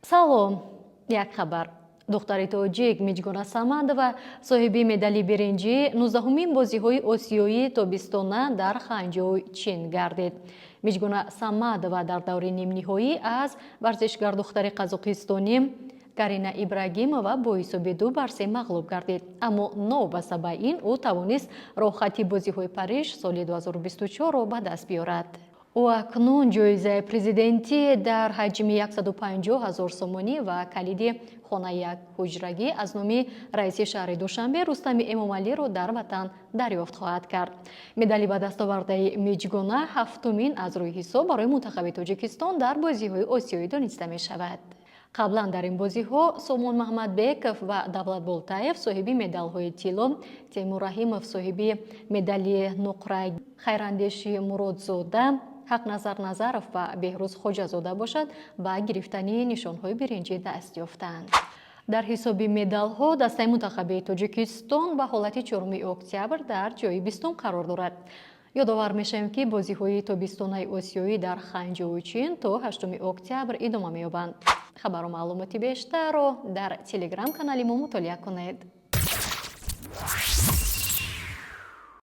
салом, як хабар. духтари тоҷик Миҷгона Самадова соҳиби медали биринҷи 19-умин бозиҳои осиёи тобистона дар Ханҷоу, Чин гардид. Миҷгона Самадова дар даври нимниҳоӣ аз варзишгар духтари қазоқистонӣ Карина Ибрагимова бо ҳисоби 2-3 мағлуб гардид. Аммо новобаста ба ин ӯ тавонист роҳхати бозиҳои Париж соли 2024-ро ба даст биёрад. ӯ акнун ҷоизаи президентӣ дар ҳаҷми 150 000 сомонӣ ва калиди хонаи якҳуҷрагӣ аз номи раиси шаҳри Душанбе Рустами Эмомалиро дар ватан дарёфт хоҳад кард. Медали ба дастовардаи Миҷгона ҳафтумин аз рӯи ҳисоб барои мунтахаби Тоҷикистон дар бозиҳои осиёӣ дониста мешавад. қаблан дар ин бозиҳо Сомон Маҳмадбеков ва Давлат Болтаев соҳиби медалҳои тилло, Теймур Раҳимов соҳиби медали нуқра, Хайрандеши Муродзода, Ҳақназар Назаров ва Беҳрӯз Хоҷазода бошад ба гирифтани нишонҳои биринҷӣ даст ёфтанд. Дар ҳисоби медалҳо дастаи мунтахаби Тоҷикистон ба ҳолати 4 октябр дар ҷойи 20 қарор дорад. ёдовар мешавем ки бозиҳои тобистонаи осиёӣ дар Ханҷоу, Чин то 8 октябр идома меёбанд. хабару маълумоти бештарро дар телеграм-канали мо мутолиа кунед.